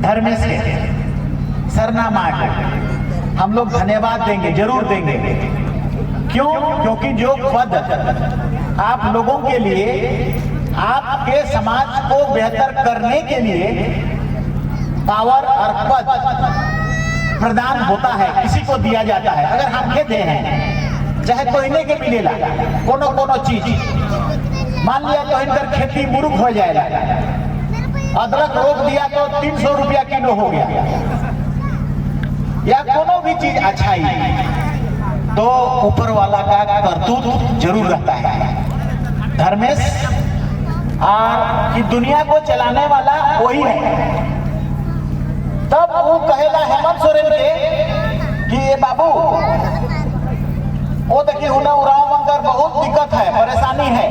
धर्मेश के सरना मार हम लोग धन्यवाद देंगे, जरूर देंगे। क्यों? क्योंकि जो पद आप लोगों के लिए, आपके समाज को बेहतर करने के लिए पावर और पद प्रदान होता है, किसी को दिया जाता है। अगर हम कहते हैं चाहे कोहिने के मिलेला कोनो चीज, मान लिया तो इनकर खेती मुरुख हो जाएगा, अदरक रोक दिया तो 300 रुपया किलो हो गया, या कोनो भी चीज अच्छाई, तो ऊपर वाला का करतूत जरूर रहता है। धर्मेश और कि दुनिया को चलाने वाला वही है। तब वो कहेला हेमंत सोरेन के कि ये बाबू वो देखिए हुना उड़ाव मंगर बहुत दिक्कत है, परेशानी है,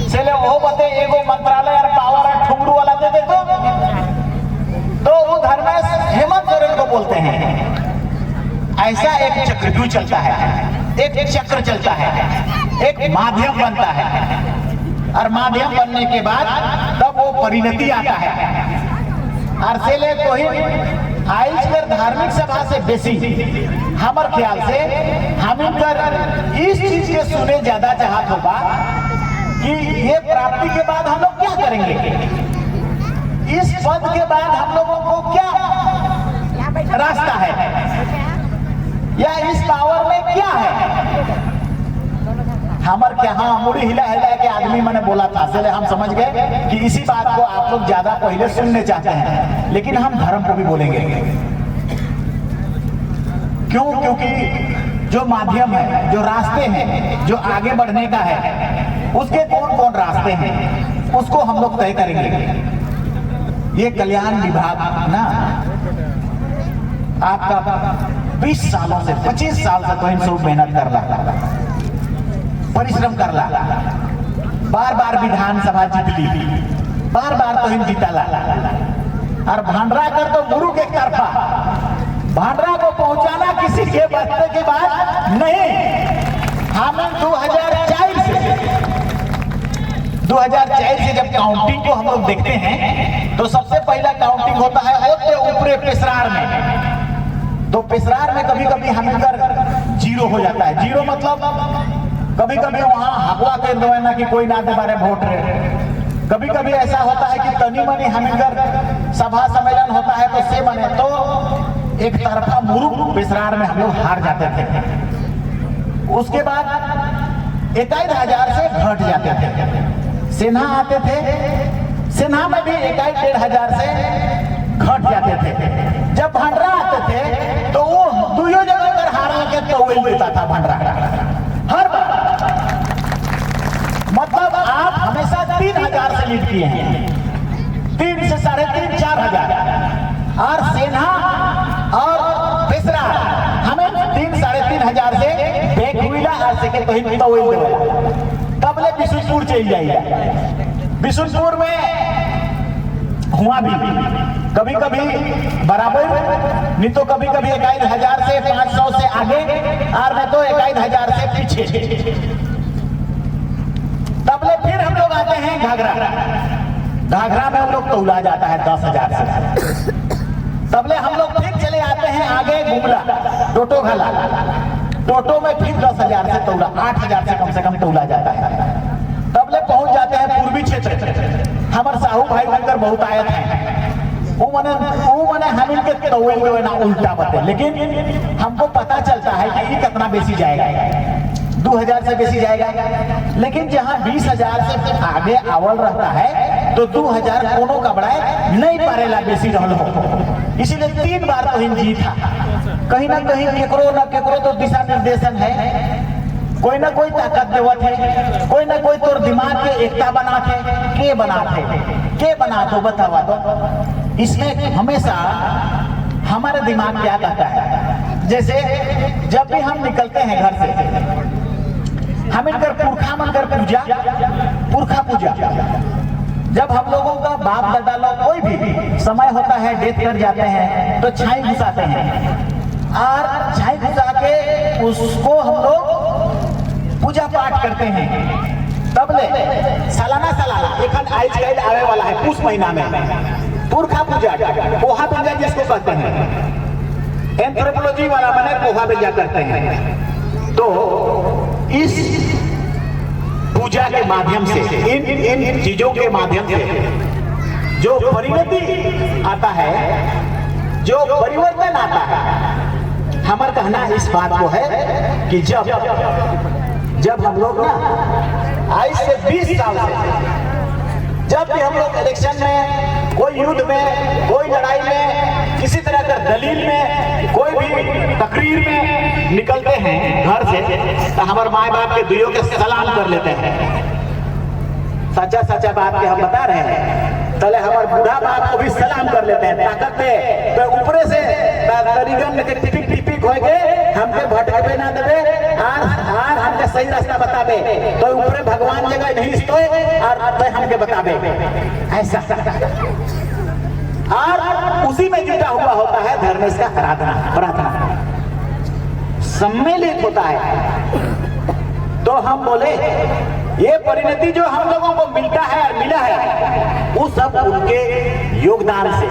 चले वो बते एगो मंत्रालय और पावर और ठुमरू वाला दे दे तो वो धर्मेश हेमंत सोरेन को बोलते हैं। ऐसा एक चक्रव्यूह चलता है, एक चक्र चलता है, एक माध्यम बनता है, और माध्यम बनने के बाद तब वो परिणति आता है। और से ले तो ही आइज कर धार्मिक सभा से बेसी हमार ख्याल से हम कर इस चीज के सुने ज्यादा चाहत होगा कि ये प्राप्ति के बाद हम लोग क्या करेंगे, इस पद के बाद हम लोगों को क्या रास्ता है, या इस पावर में क्या है। हमार क्या हाँ मुड़ी हिला हिला के आदमी मैंने बोला था, इसलिए हम समझ गए कि इसी बात को आप लोग ज्यादा पहले सुनने चाहते हैं, लेकिन हम धर्म को भी बोलेंगे। क्यों? क्योंकि जो माध्यम है, जो रास्ते हैं, जो आगे बढ़ने का है, उसके कौन कौन रास्ते हैं उसको हम लोग तय करेंगे। ये कल्याण विभाग ना आपका 20 सालों से 25 साल से तो इन सब मेहनत कर रहा, परिश्रम कर ला, बार बार विधानसभा जीत ली, बार बार तो हिंद जीता ला, और भांडरा कर तो गुरु के तरफा भांडरा को पहुंचाना किसी के बचने के बाद नहीं। हम 2004 से जब काउंटिंग को हम लोग देखते हैं तो सबसे पहला काउंटिंग होता है ओते ऊपरे पेसरार में। तो पेसरार में कभी कभी हमें जीरो हो जाता है। जीरो मतलब कभी कभी वहां हकवा कर दो ना कि कोई ना दे बारे वोट रहे। कभी कभी ऐसा होता है कि तनी मनी हमिंगर सभा सम्मेलन होता है तो से बने तो एक तरफा मुरुक पेसरार में हम लोग हार जाते थे। उसके बाद 21,000 से घट जाते थे। सिन्हा आते थे, सिन्हा में भी 21,500 से घट जाते थे। जब भांडरा आते थे तो वो दुयो जगह पर हारा के तो देता था भांडरा हर बार। मतलब आप हमेशा 3,000 से लीड किए हैं, 3 से 3,500 4,000, और सेना और पेसरा हमें 3,500 से बैक हुईला और से के तो ही तब ले बिशुनपुर चल जाइए। बिशुनपुर में हुआ भी कभी कभी बराबर, नहीं तो कभी कभी 21,000 से 500 से आगे, और नहीं तो 21,000 से पीछे। तबले फिर हम लोग आते हैं घाघरा। घाघरा में हम लोग तौला जाता है 10,000 से। तबले हम लोग फिर चले आते हैं आगे गुमला, टोटो घाला। टोटो में फिर 10,000 से तौला, 8,000 से कम तौला जाता है। तबले पहुंच जाते हैं पूर्वी क्षेत्र। हमारे साहू भाई बनकर बहुत आयत हैं, वो मने हम इनके तौल ना उल्टा बते, लेकिन हमको पता चलता है कि ये कितना बेसी जाएगा, 2,000 से बेसी जाएगा। लेकिन जहां 20,000 से आगे आवल रहता है तो 2,000 कोनो का बढ़ाए नहीं पारेला बेसी रहल हो। इसीलिए 3 बार तो हिंद जीता। कहीं ना कहीं केकरो ना केकरो तो दिशा निर्देशन है, कोई ना कोई ताकत देवत है, कोई ना कोई तोर दिमाग के एकता बनाते के बना तो बतावा तो। इसमें हमेशा हमारे दिमाग क्या कहता है, जैसे जब भी हम निकलते हैं घर से, हम इनकर पुरखा मनकर पुरखा पूजा, जब हम लोगों का बाप दादा लोग कोई भी समय होता है डेथ कर जाते हैं तो छाई घुसाते हैं, और छाई घुसा के उसको हम लोग पूजा पाठ करते हैं। तब ले सालाना एक आवे वाला है पुष महीना में पुरखा पूजा। पूजा, पोहा बिंजा जिसको कहते हैं, एंथ्रोपोलॉजी वाला माने पोहा बिंजा करते हैं। तो इस पूजा के माध्यम से, इन चीजों के माध्यम से जो परिणति आता है, जो परिवर्तन आता है, हमारा कहना इस बात को है कि जब हम लोग ना आज से 20 साल से जब भी हम लोग इलेक्शन में, कोई युद्ध में, कोई लड़ाई में, किसी तरह का दलील में, कोई भी तकरीर में निकलते हैं घर से, तो हमारे माए बाप के दुइयों के सलाम कर लेते हैं। सच्चा सच्चा बात के हम बता रहे हैं। तले हमारे बूढ़ा बाप को भी सलाम कर लेते हैं, ताकत है तो ऊपरे से तरीगन के टिपिक टिपिक होके हमके भटकबे ना देवे, आर हमके सही रास्ता बतावे, तो ऊपरे भगवान जगह नहीं सोए और तो हमके बतावे ऐसा। और उसी में जुटा हुआ होता है धर्मेश का प्रार्थना, सम्मिलित होता है। तो हम बोले ये परिणति जो हम लोगों को मिलता है और मिला है, वो सब उनके योगदान से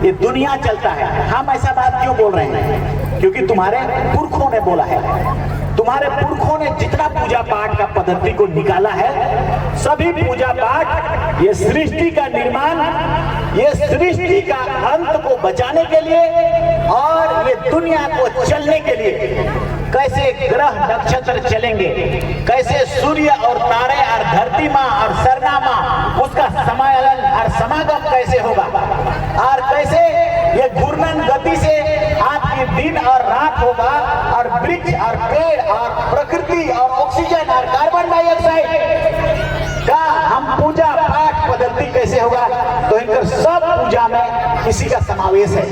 ये दुनिया चलता है। हम ऐसा बात क्यों बोल रहे हैं? क्योंकि तुम्हारे पुरखों ने बोला है, तुम्हारे पुरखों ने जितना पूजा पाठ का पद्धति को निकाला है, सभी पूजा पाठ ये सृष्टि का निर्माण, ये सृष्टि का अंत को बचाने के लिए और ये दुनिया को चलने के लिए, कैसे ग्रह नक्षत्र चलेंगे, कैसे सूर्य और तारे और धरती माँ और सरना माँ उसका समायलन और समागम कैसे होगा, और कैसे ये घूर्णन गति से आपकी दिन और रात होगा, और वृक्ष और पेड़ और प्रकृति और ऑक्सीजन और कार्बन डाइऑक्साइड का हम पूजा पाठ पद्धति कैसे होगा। तो इनका सब पूजा में इसी का समावेश है।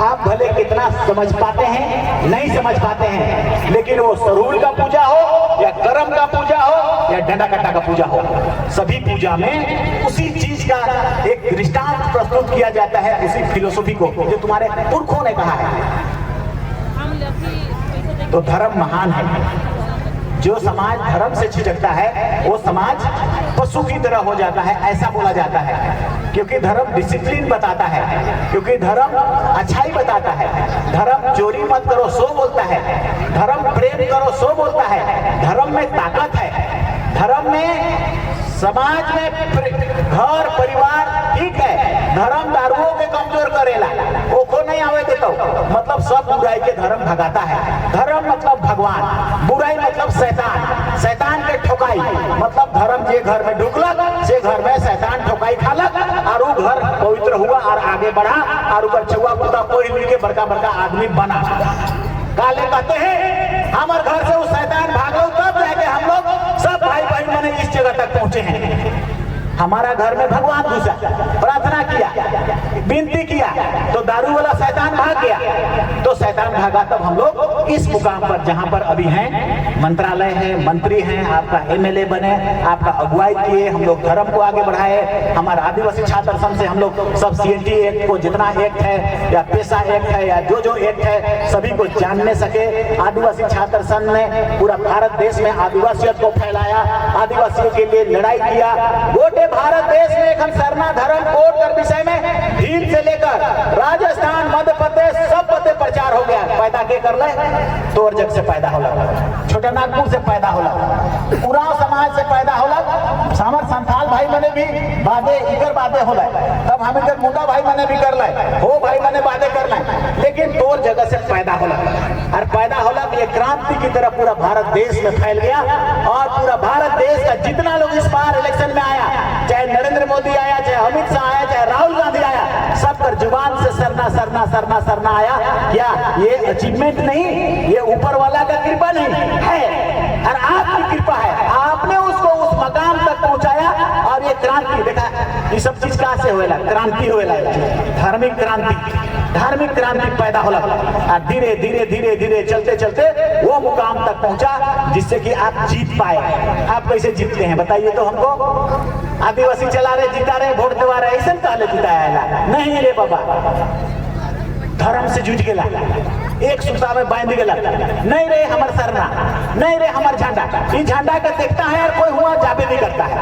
आप भले कितना समझ पाते हैं, नहीं समझ पाते हैं, लेकिन वो सरूल का पूजा हो या करम का पूजा हो या डंडा कट्टा का पूजा हो, सभी पूजा में उसी चीज का एक दृष्टांत प्रस्तुत किया जाता है, उसी फिलोसफी को जो तुम्हारे पुरखों ने कहा है। तो धर्म महान है। जो समाज धर्म से छिटकता है वो समाज पशु की तरह हो जाता है, ऐसा बोला जाता है। क्योंकि धर्म डिसिप्लिन बताता है, क्योंकि धर्म अच्छाई बताता है, धर्म चोरी मत करो सो बोलता है, धर्म प्रेम करो सो बोलता है, धर्म में ताकत है, धर्म में समाज में घर परिवार ठीक है, धर्म दारुओं के कमजोर करेला, ओखो नहीं आवे देता, मतलब सब बुराई के धर्म भगाता है। धर्म मतलब भगवान, बुराई मतलब शैतान, शैतान के ठोकाई मतलब धर्म जे घर में ढुकलक से घर में शैतान ठोकाई खालक और वो घर पवित्र हुआ और आगे बढ़ा और ऊपर छुआ कुत्ता कोई मिलके बड़का बड़का आदमी बना। काले कहते हैं हमारे घर से वो शैतान भागो, तब जाके हम लोग सब भाई बहन मैंने इस जगह तक पहुंचे हैं। हमारा घर में भगवान घुसा, प्रार्थना किया, विनती किया, तो दारू वाला शैतान भाग गया। तो शैतान भागा तब हम लोग इस मुकाम पर जहां पर अभी हैं, मंत्रालय है, मंत्री हैं, आपका एमएलए बने, आपका अगुवाई किए, हम लोग धर्म को आगे बढ़ाए। हमारा आदिवासी छात्र संघ से हम लोग सब सीएनटी एक्ट को जितना एक्ट है या पेशा एक्ट है या जो एक्ट है सभी को जानने सके। आदिवासी छात्र संघ ने पूरा भारत देश में आदिवासियत को फैलाया, आदिवासियों के लिए लड़ाई किया। गोटे भारत देश में एक सरना धर्म कोड कर विषय में भील से लेकर राजस्थान, मध्य प्रदेश सब पते प्रचार हो गया। पैदा के कर ले तोर जग से पैदा होला, छोटे नागपुर से पैदा होला, उराव समाज से पैदा होला, सामर संथाल भाई मैंने भी बादे इकर बादे होला, तब हम इधर मुंडा भाई मैंने भी कर लाए, हो भाई मैंने बादे कर लाए, लेकिन तोर जगह से पैदा होला। और पैदा होला ये क्रांति की तरह पूरा भारत देश में फैल गया। और पूरा भारत देश का जितना लोग इस बार इलेक्शन में आया, चाहे नरेंद्र मोदी आया, चाहे अमित शाह आया, चाहे राहुल गांधी आया, सब पर जुबान से सरना सरना सरना सरना आया। क्या ये अचीवमेंट नहीं, ये ऊपर वाला का कृपा नहीं है, और आपकी कृपा है, आपने उसको उस मकाम तक पहुंचाया। और ये क्रांति देखा, ये सब चीज कहां से होएला? क्रांति होएला, धार्मिक क्रांति, धार्मिक क्रांति पैदा होला। और धीरे धीरे धीरे धीरे चलते चलते वो मुकाम तक पहुंचा जिससे कि आप जीत पाए। आप कैसे जीतते हैं बताइए तो हमको? आदिवासी चला रहे, जीता रहे, वोट दबा रहे, ऐसा पहले जिताया नहीं रे बाबा। धर्म से जुट गेला, एक सूता में बांध गेला, नहीं रे हमर सरना, नहीं रे हमर झंडा। ये झंडा के देखता है और कोई हुआ जाबे नहीं करता है।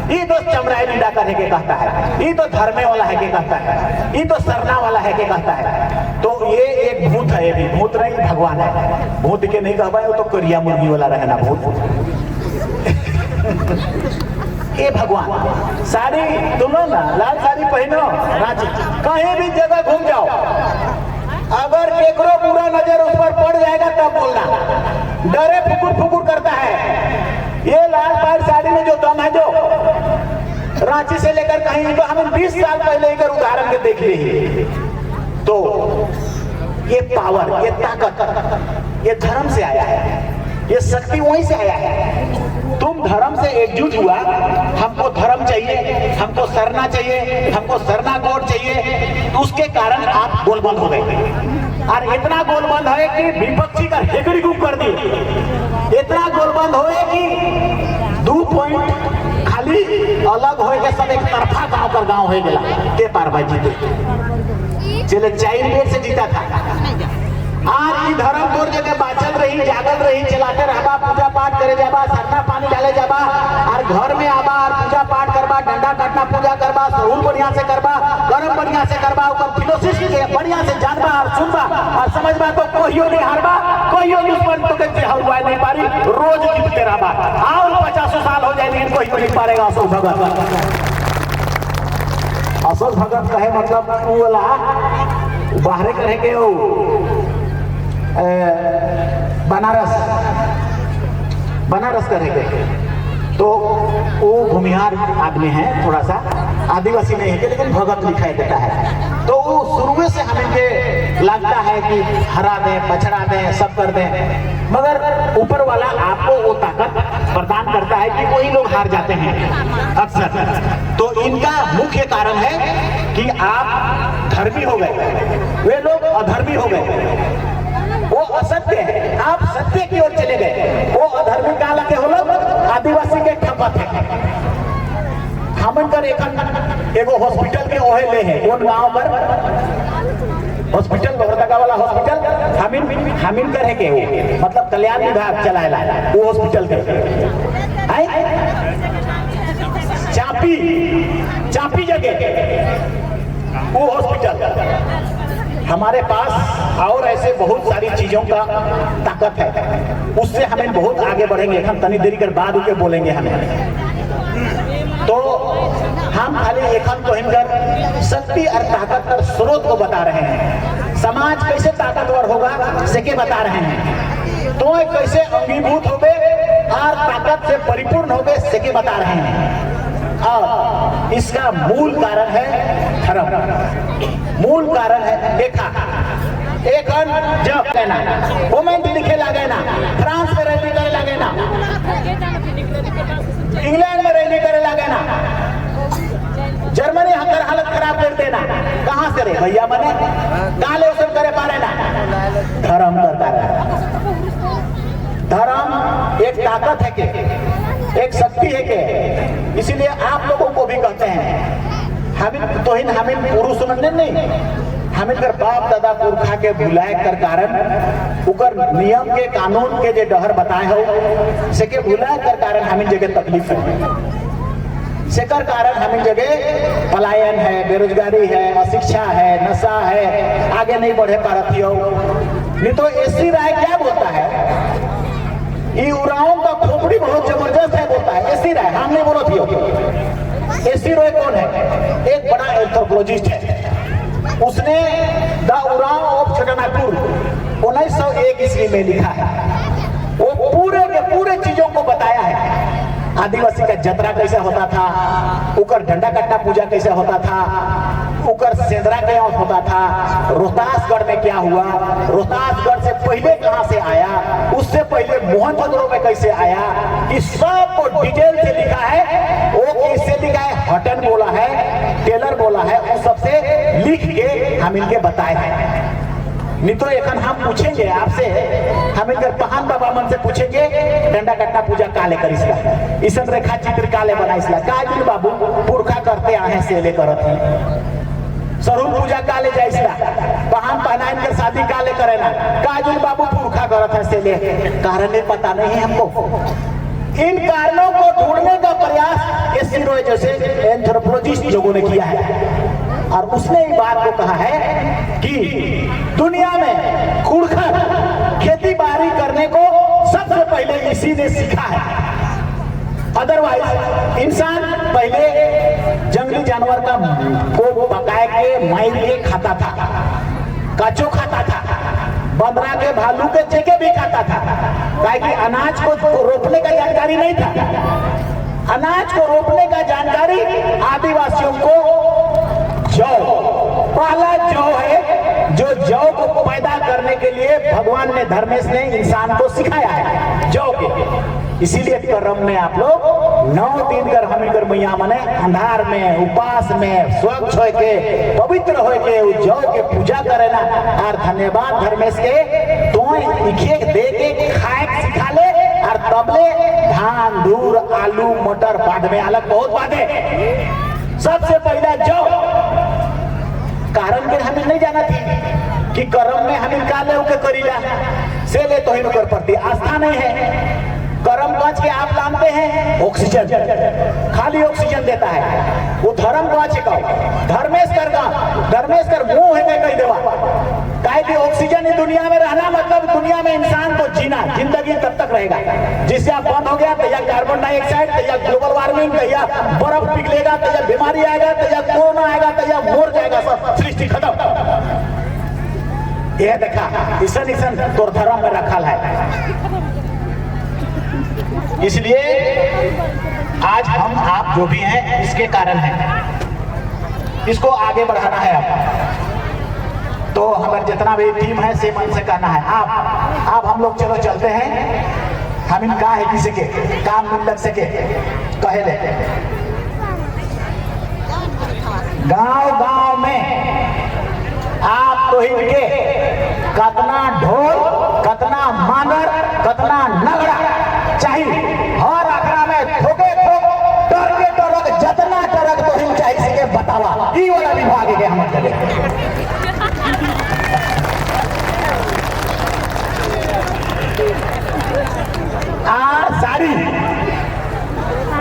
ये तो चमड़ाई निंदा कर है के कहता है, ये तो धर्मे वाला है के कहता है, ये तो सरना वाला है के कहता है। तो ये एक भूत है, ये भी भूत नहीं भगवान है। भूत के नहीं कहबा, वो तो करिया मुर्गी वाला रहना भूत। ये भगवान साड़ी तुम लो ना, लाल साड़ी पहनो, रांची कहीं भी जगह घूम जाओ, अगर केकरो बुरा नजर उस पर पड़ जाएगा तब बोलना, डरे फुकुर फुकुर करता है। ये लाल पाड़ साड़ी में जो दम है, जो रांची से लेकर कहीं, तो हमें 20 साल पहले एक उदाहरण के देख ली। तो ये पावर, ये ताकत, ये धर्म से आया है, ये शक्ति वहीं से आया है। तुम धर्म से एकजुट हुआ, हमको धर्म चाहिए, हमको सरना चाहिए, हमको सरना कोड चाहिए, तो उसके कारण आप गोलबंद हो गए। और इतना गोलबंद है कि विपक्षी का हेकड़ी गुम कर दी, इतना गोलबंद होए कि 2 पॉइंट खाली अलग हो के सब एक तरफा गांव कर गांव हो गया के पार भाई जीते चले 4 मिनट से जीता था। आज धर्म तोड़ जगह बाचल रही, जागल रही, चलाते रहबा, पूजा पाठ करे जाबा, सरना पानी डाले जाबा, और घर में आबा और पूजा पाठ करबा, डंडा काटना पूजा करबा, सहूर बढ़िया से करबा, गरम बढ़िया से करबा, ऊपर फिलोसिस के बढ़िया से जानबा और सुनबा और समझबा, तो कोइयो नहीं हारबा, कोइयो दुश्मन तो के हलवा नहीं पारी, रोज जीतते रहबा। और 50 साल हो जाए लेकिन कोई नहीं पारेगा। अशोक भगत, अशोक भगत कहे मतलब वो वाला बाहरे कहे के बनारस करेंगे, तो वो भूमिहार आदमी है, थोड़ा सा आदिवासी नहीं है, लेकिन भगत लिखाई देता है। तो वो शुरू से हमें के लगता है कि हरा दें, पछड़ा दें, सब कर दें, मगर ऊपर वाला आपको वो ताकत प्रदान करता है कि वही लोग हार जाते हैं अक्सर। तो इनका मुख्य कारण है कि आप धर्मी हो गए, वे लोग अधर्मी हो गए। वो असत्य है, आप सत्य की ओर चले गए। वो अधर्मी का लगे हो लोग आदिवासी के ठपत है। हमन कर एगो हॉस्पिटल के ओहे ले है, कौन गांव पर हॉस्पिटल, लोहरदगा वाला हॉस्पिटल हमीन कर है के वो, मतलब कल्याण विभाग चलाएला वो हॉस्पिटल के चापी जगह वो हॉस्पिटल। हमारे पास और ऐसे बहुत सारी चीजों का ताकत है, उससे हमें बहुत आगे बढ़ेंगे। हम तनी देरी कर बाद के बोलेंगे हमें। तो हम खाली एखन तो हिमकर शक्ति और ताकत का स्रोत को बता रहे हैं। समाज कैसे ताकतवर होगा से के बता रहे हैं। तो कैसे अंगीभूत हो गए और ताकत से परिपूर्ण हो गए से के बता रहे हैं। और इसका मूल कारण है धर्म, मूल कारण है देखा। एक जब लेना मोमेंट लिखे लगे ना, फ्रांस में रैली करे लगे ना, इंग्लैंड में रैली करे लगे ना, जर्मनी हकर हालत खराब कर देना, कहां से रे भैया मने गाले उसे करे पारे ना, धर्म करता है। धर्म एक ताकत है के, एक शक्ति है के, इसीलिए आप लोगों को भी कहते हैं हमें तो हमें पुरुष समझने नहीं, हमें कर बाप दादा पुरखा के भुलाए कर कारण उकर नियम के कानून के जे डहर बताए हो से के भुलाए कर कारण हमें जगह तकलीफ है, से कर कारण हमें जगह पलायन है, बेरोजगारी है, अशिक्षा है, नशा है, आगे नहीं बढ़े पारती हो। नहीं तो ऐसी राय क्या बोलता है, ये उराओं का खोपड़ी बहुत जबरदस्त है बोलता है, ऐसी राय हम नहीं बोलो थी। ऐसी राय कौन है? एक बड़ा एंथ्रोपोलॉजिस्ट है, उसने द उराव ऑफ छटनापुर 1901 ईस्वी में लिखा है। वो पूरे के पूरे चीजों को बताया है। आदिवासी का जतरा कैसे होता था, उकर डंडा कट्टा पूजा कैसे होता था, उकर सेंदरा क्या होता था, रोहतासगढ़ में क्या हुआ, रोहतासगढ़ से पहले कहां से आया, उससे पहले मोहनजोदड़ो में कैसे आया, इस सब को डिटेल से लिखा है। वो किससे लिखा है? हटन बोला है, टेलर बोला है, उस सबसे लिख के हम इनके बताए हैं। नहीं तो एक हम पूछेंगे आपसे, हम इनके पहान बाबा मन से पूछेंगे डंडा कट्टा पूजा काले कर इसका, इस रेखा चित्र काले बना इसला का दिन बाबू पुरखा करते आए से ले करत है। स्वरूप पूजा काले जाइसला बहन पहनाइन के शादी काले करेना काजुल बाबू पुरखा करत है से ले कारण पता नहीं है हमको। इन कारणों को ढूंढने का प्रयास एस सी रॉय जैसे एंथ्रोपोलॉजिस्ट लोगों ने किया है और उसने इस बात को कहा है कि दुनिया में खुड़खर खेती बाड़ी करने को सबसे पहले इसी ने सीखा है। अदरवाइज इंसान पहले जंगली जानवर का को पकाए के मार के खाता था, कचो खाता था, बंदरा के भालू के चेके भी खाता था, ताकि अनाज को रोपने का जानकारी नहीं था। अनाज को रोपने का जानकारी आदिवासियों को जौ, पहला जौ है जो जौ को पैदा करने के लिए भगवान ने धर्मेश ने इंसान को सिखाया है जौ के। इसीलिए करम में आप लोग 9 दिन कर हमी कर मैया मने अंधार में उपास में स्वच्छ हो के पवित्र हो के जौ के पूजा करे ना और धन्यवाद धर्मेश के तो इखे दे के खाए सिखा ले और तबले धान धूर आलू मटर बाद में अलग बहुत बातें। सबसे पहला जौ कारण के हमें नहीं जाना थी कि कर्म में हमें काले के करीला से ले तो ही कर पड़ती आस्था नहीं है। कर्म गज के आप जानते हैं ऑक्सीजन, खाली ऑक्सीजन देता है वो धर्म गज का धर्मेश कर मुंह है कही देवा काहे कि ऑक्सीजन इस दुनिया में रहना मतलब दुनिया में इंसान को जीना जिंदगी तब तक रहेगा। जिससे आप बंद हो गया तो या कार्बन डाइऑक्साइड तो या ग्लोबल वार्मिंग तो या बर्फ पिघलेगा तो या बीमारी आएगा तो या कोरोना आएगा तो या मोर जाएगा, सब सृष्टि खत्म। यह देखा ईसन तोर धर्म में रखा है। इसलिए आज हम आप जो भी हैं इसके कारण हैं, इसको आगे बढ़ाना है। अब तो हमारे जितना भी टीम है से मन से करना है। आप हम लोग चलो चलते हैं, हम इनका है किसी के काम मिल लग सके कहे ले गांव में आप तो इनके कतना ढोल कतना मांगर कतना नगड़ा चाहिए हर आखड़ा में ठोके ठोक टरके टरक जतना टरक तो हिम चाहिए सके बतावा ई वाला विभाग के हम चले साड़ी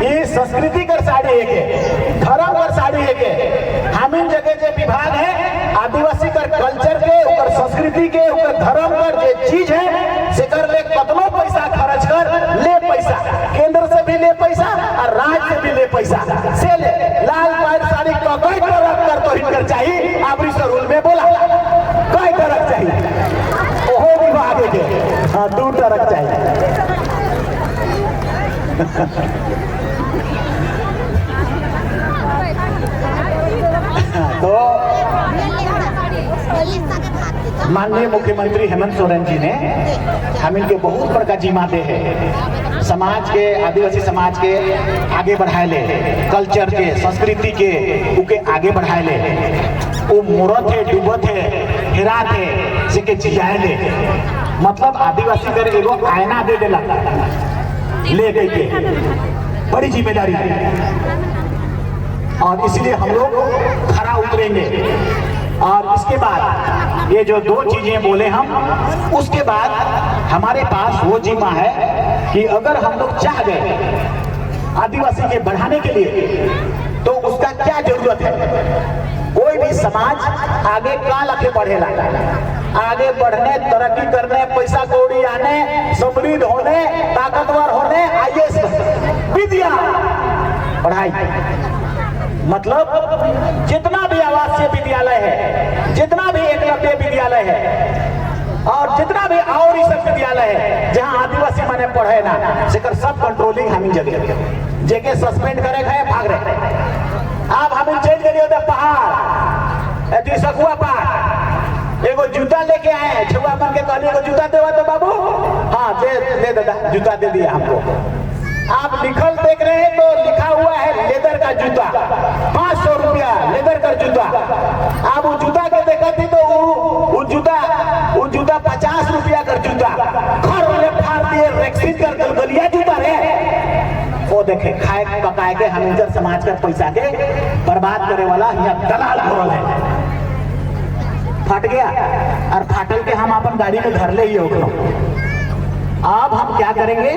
ये संस्कृति कर साड़ी है धर्म कर साड़ी है। हम इन जगह जो विभाग है आदिवासी कर कल्चर के उकर संस्कृति के उकर धर्म कर जो चीज है से कर ले कतनो पैसा खर्च कर ले पैसा केंद्र से भी ले पैसा और राज्य से भी ले पैसा से ले लाल पायर साड़ी का कोई तरह कर तो हिनकर चाहिए आबरी रूल में बोला कोई तरह चाहिए ओहो विभाग के हाँ 2 तरह चाहिए। तो माननीय मुख्यमंत्री हेमंत सोरेन जी ने हम इनके बहुत बड़का जिम्मा दे है समाज के आदिवासी समाज के आगे बढ़ाए ले कल्चर के संस्कृति के उके आगे बढ़ाए ले वो मोरत है डूबत है हेरा थे जिके जियाए ले मतलब आदिवासी कर एगो आयना दे देला ले गई के बड़ी जिम्मेदारी है और इसलिए हम लोग खरा उतरेंगे। और इसके बाद ये जो 2 चीजें बोले हम उसके बाद हमारे पास वो जिम्मा है कि अगर हम लोग चाह गए आदिवासी के बढ़ाने के लिए तो उसका क्या जरूरत है। कोई भी समाज आगे का लखे बढ़ेला आगे बढ़ने तरक्की करने पैसा कौड़ी आने समृद्ध होने ताकतवर होने आईएएस विद्या पढ़ाई मतलब जितना भी आवासीय विद्यालय है जितना भी एकलव्य विद्यालय है और जितना भी और ही सब विद्यालय है जहां आदिवासी माने पढ़े ना सेकर सब कंट्रोलिंग हम जगह जेके सस्पेंड करे गए भाग रहे आप हम चल गए उधर पहाड़ एती सकुआ पहाड़ एगो जूता लेके आए छुआ बन के कहली एगो जूता देवा तो बाबू हाँ दे दादा जूता दे दिया हमको। आप लिखल देख रहे हैं तो लिखा हुआ है लेदर का जूता 500 रुपया लेदर का जूता। आप वो जूता के देखा थी तो वो जूता 50 रुपया का जूता घर वाले फाड़ दिए रेक्सिन कर गलिया जूता रे वो देखे खाए पकाए के हम समाज का पैसा के बर्बाद करे वाला यहाँ दलाल घोरल है गया और फाटल के हम अपन गाड़ी में घर ले ही हो गए। अब हम क्या करेंगे,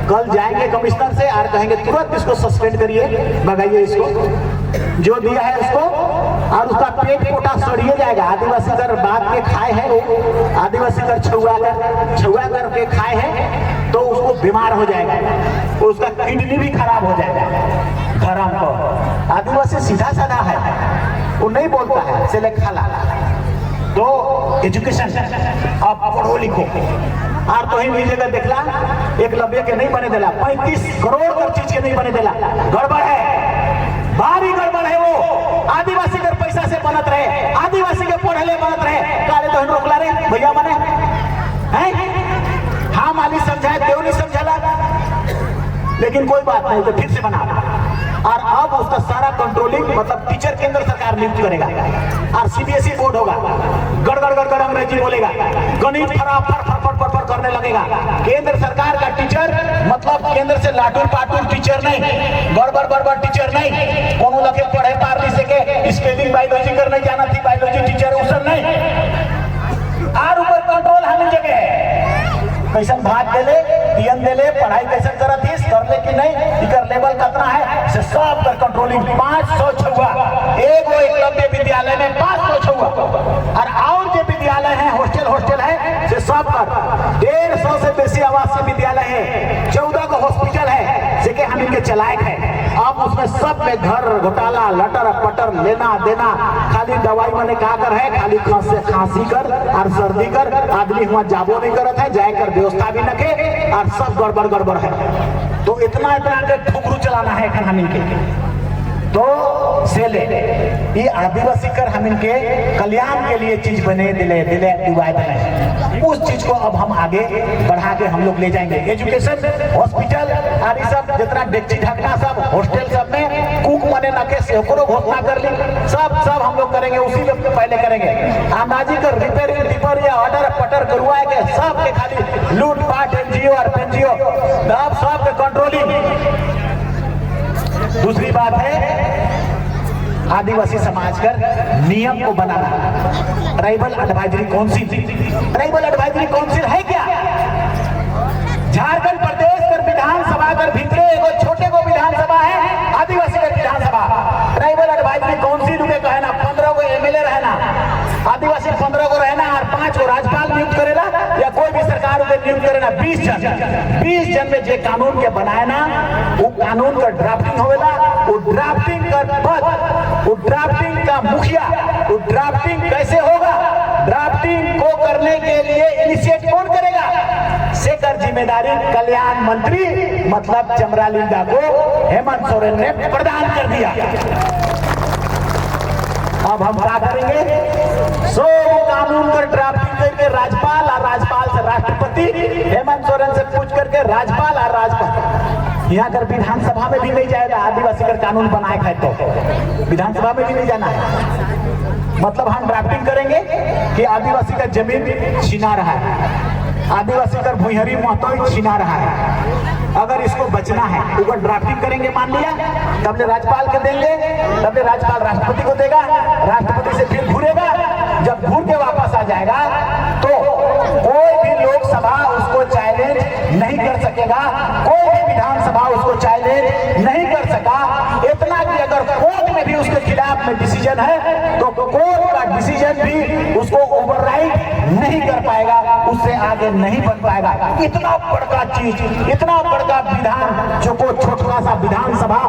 कल जाएंगे कमिश्नर से और कहेंगे तुरंत इसको सस्पेंड करिए, भगाइए इसको, जो दिया है उसको, और उसका पेट पोटा सड़िए जाएगा। आदिवासी कर बात के खाए हैं वो, आदिवासी कर छुआ कर के खाए हैं तो उसको बीमार हो जाएगा, तो उसका किडनी भी खराब हो जाएगा। धर्म को आदिवासी सीधा साधा है, वो नहीं बोलता है चले खाला। तो एजुकेशन अब पढ़ो लिखो और तो ही मिलेगा। देखला एकलव्य के नहीं बने देला, 35 करोड़ कर चीज के नहीं बने देला, गड़बड़ है, भारी गड़बड़ है। वो आदिवासी के पैसा से बनत रहे, आदिवासी के पढ़ले बनत रहे, काले तो रोकला रे भैया बने हैं। हाँ माली समझाए देव नहीं समझाला, लेकिन कोई बात नहीं, तो फिर से बना। और अब उसका सारा कंट्रोलिंग मतलब टीचर केंद्र सरकार नियुक्त करेगा और सीबीएसई बोर्ड होगा, गड़गड़ गड़गड़ अंग्रेजी बोलेगा, गणित फटाफट करने लगेगा। केंद्र सरकार का टीचर मतलब केंद्र से लाटूर पाटूर टीचर नहीं, गड़बड़ टीचर नहीं, कोनो लगे पढ़े पार नहीं सके, स्पेलिंग बायोलॉजी कर नहीं जाना थी, बायोलॉजी टीचर उसे नहीं। और ऊपर कंट्रोल हमें जगह कैसन भाग देले, टीएन देले, पढ़ाई कैसन करत थी, कर ले कि नहीं, इकर लेवल कितना है से सब पर कंट्रोलिंग। 500 छुआ एक वो एकलव्य विद्यालय में 500 छुआ, और जो विद्यालय है हॉस्टल है से सब पर 150 से बेसी आवासीय विद्यालय है, 14 को हॉस्पिटल है जिसके हम इनके चलायक है। अब उसमें सब में घर घोटाला लटर पटर लेना देना, खाली दवाई मैंने कहा कर है, खाली खांसी कर और सर्दी कर, आदमी वहां जाबो नहीं करत है, जाए कर व्यवस्था भी नखे और सब गड़बड़ है। तो इतना के ठुकरू चलाना है हम इनके, तो से ले ये आदिवासी कर हम इनके कल्याण के लिए चीज बने दिले दुआएं बनाए, उस चीज को अब हम आगे बढ़ा के हम लोग ले जाएंगे। एजुकेशन हॉस्पिटल और सब जितना डेक्ची ढकना सब हॉस्टल सब में कुक मने नके से घोषणा कर ली, सब हम लोग करेंगे, उसी में पहले करेंगे। अंदाजी कर रिपेयरिंग डिपर या ऑर्डर पटर करवाए के सब के खाली लूट पाट एनजीओ और पेनजीओ सब के कंट्रोलिंग। दूसरी बात है आदिवासी समाज का नियम को बनाना। Tribal advisory council, tribal advisory council है क्या? झारखंड प्रदेश कर विधानसभा कर भीतरे एगो छोटे को विधानसभा है, आदिवासी का विधानसभा। ट्राइबल एडवाइजरी काउंसिल के कहना 15 को एमएलए रहना, आदिवासी 15 को रहना और 5 को राज्यपाल नियुक्त करेला या कोई भी सरकार उसे नियुक्त करेला। 20 जन में जे कानून के बनाए ना, वो कानून का ड्राफ्टिंग होवेला, वो ड्राफ्टिंग का पद, वो ड्राफ्टिंग का मुखिया, वो ड्राफ्टिंग कैसे होगा, ड्राफ्टिंग को करने के लिए इनिशिएट कौन करेगा, सेकर जिम्मेदारी कल्याण मंत्री मतलब चमरालिंदा को हेमंत सोरेन ने प्रदान कर दिया। अब हम क्या करेंगे, कानून का ड्राफ्टिंग करके राज्यपाल और राज्यपाल से राष्ट्रपति, हेमंत सोरेन से पूछ करके राज्यपाल और राज्यपाल, यहाँ कर विधानसभा में भी नहीं जाएगा। आदिवासी का कानून बनाए है तो विधानसभा में भी नहीं जाना है। मतलब हम ड्राफ्टिंग करेंगे कि आदिवासी का जमीन छीना रहा है, आदिवासी का भुइहरी महतो छीना रहा है, अगर इसको बचना है ऊपर ड्राफ्टिंग करेंगे, मान लिया, तब राज्यपाल के देंगे, तब राज्यपाल राष्ट्रपति को देगा, राष्ट्रपति से फिर घूरेगा, जब घूर के वापस आ जाएगा तो कोई भी लोकसभा उसको चैलेंज नहीं कर सकेगा, कोई भी विधानसभा उसको चैलेंज नहीं कर सका। इतना कि अगर कोर्ट में भी उसके खिलाफ में डिसीजन है तो कोर्ट का डिसीजन भी उसको ओवरराइड नहीं कर पाएगा, उससे आगे नहीं बढ़ पाएगा। इतना बड़का चीज, इतना बड़का विधान जो को छोटा सा विधानसभा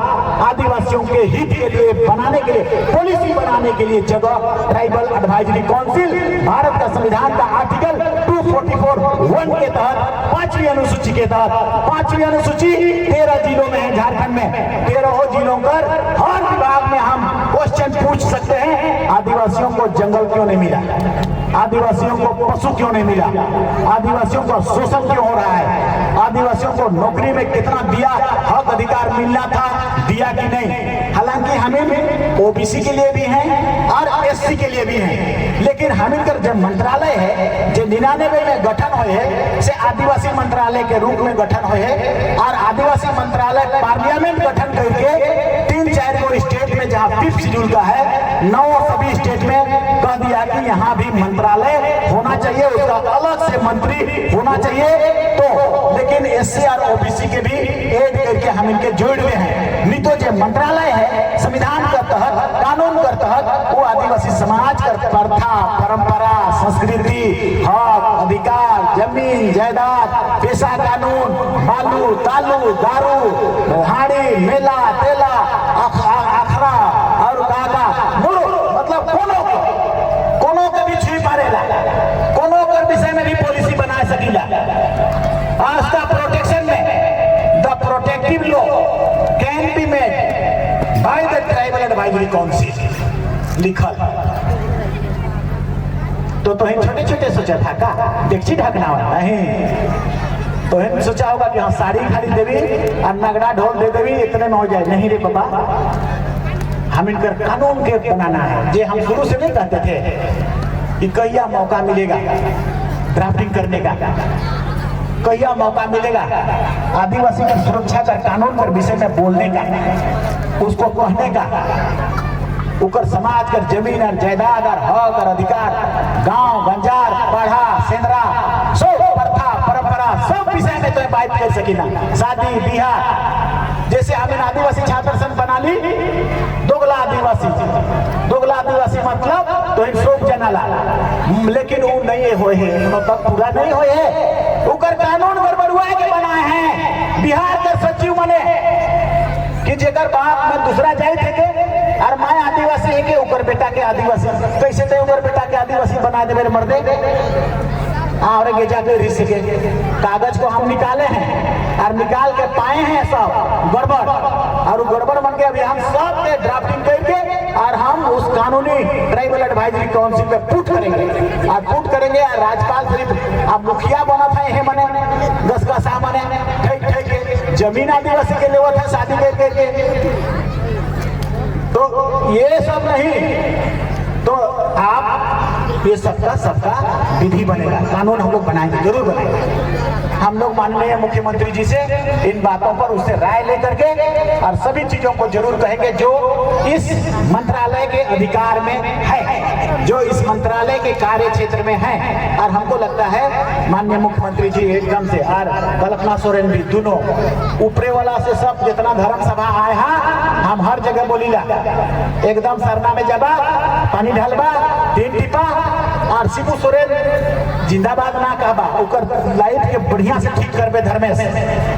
आदिवासियों के हित के लिए बनाने के लिए, पॉलिसी बनाने के लिए जगह ट्राइबल एडवाइजरी काउंसिल भारत का संविधान का आर्टिकल 244(1) के तहत 5वीं अनुसूची के तहत, 5वीं अनुसूची 13 जिलों में है झारखंड में, 13 जिलों पर हर विभाग में हम क्वेश्चन पूछ सकते हैं, आदिवासियों को जंगल क्यों नहीं मिला, आदिवासियों को पशु क्यों नहीं मिला, आदिवासियों का शोषण क्यों हो रहा है, आदिवासियों को नौकरी में कितना दिया, हक अधिकार मिलना था, दिया कि नहीं। हालांकि हमें ओबीसी के लिए भी हैं और एससी के लिए भी हैं, लेकिन हमें कर जो मंत्रालय है जो 99 में गठन हुए से आदिवासी मंत्रालय के रूप में गठन हुए और आदिवासी मंत्रालय पार्लियामेंट गठन करके 3-4 4 स्टेट में जहाँ 5th शेड्यूल का है, 9 सभी स्टेट में कह दिया कि यहाँ भी मंत्रालय होना चाहिए, उसका अलग से मंत्री होना चाहिए। तो लेकिन SC और OBC के भी ऐड करके हम इनके जोड़ में हैं। नहीं तो जो मंत्रालय है संविधान के तहत, कानून के तहत, वो आदिवासी समाज का प्रथा, परंपरा, संस्कृति, हक, अधिकार, जमीन जायदाद, पेशा कानून, बालू तालू, दारू, हाड़ी, मेला तेला, अखरा और काका मुरु, मतलब कोनो के भी छुई पारेला, कोनो के विषय में भी पॉलिसी बना सकीला। आज का प्रोटेक्शन में the protective law can be made by the tribal advisory council लिखल। तो छोटे छोटे सोचा था का देखी ढकना वाला नहीं, तो सोचा होगा कि हाँ साड़ी खरीद देवी और नगड़ा ढोल दे देवी, इतने में हो जाए। नहीं रे बाबा, हम इनकर कानून के बनाना है। जे हम शुरू से नहीं कहते थे कि कहिया मौका मिलेगा ड्राफ्टिंग करने का, कहिया मौका मिलेगा आदिवासी की सुरक्षा का कानून पर विषय में बोलने का, उसको कहने का, उकर समाज कर जमीन और जायदाद और हक और अधिकार, गांव गंजार, पढ़ा सेंदरा, सब प्रथा परंपरा सब विषय में तो बात कर सकीना। शादी बिहार, जैसे हमें आदिवासी छात्र संघ बना ली, दोगला आदिवासी मतलब तो इन शोक जनाला, लेकिन वो नहीं होए है, तक पूरा नहीं होए है, उकर कानून गड़बड़ुआ के बनाए हैं। बिहार के सचिव बने कि जेकर बाप में दूसरा जाए थे और माए आदिवासी है कि उकर बेटा के आदिवासी, कैसे थे उकर बेटा के आदिवासी बना दे मेरे मर्दे और जाके रिश्ते के कागज को हम निकाले हैं और निकाल के पाए हैं सब गड़बड़, और गड़बड़ बन के अभी हम सब के ड्राफ्टिंग करके और हम उस कानूनी ट्राइबल एडवाइजरी काउंसिल पे पुट करेंगे और राज्यपाल सिर्फ अब मुखिया बना था यही मने 10 सामने ठेक जमीन आदिवासी के लिए था शादी करके। तो ये सब नहीं, तो आप ये सबका विधि बनेगा, कानून हम लोग बनाएंगे, जरूर बनाएंगे। हम लोग माननीय मुख्यमंत्री जी से इन बातों पर उससे राय लेकर के और सभी चीजों को जरूर कहेंगे जो इस मंत्रालय के अधिकार में है, जो इस मंत्रालय के कार्य क्षेत्र में है। और हमको लगता है माननीय मुख्यमंत्री जी एकदम से और कल्पना सोरेन भी दोनों ऊपरे वाला से सब जितना धर्म सभा आए हैं, हम हर जगह बोलीला एकदम सरना में जबा पानी ढलबा 3 टिपा और शिबू सोरेन जिंदाबाद ना कहबा, उकर लाइफ के बढ़िया से ठीक करबे धर्मेश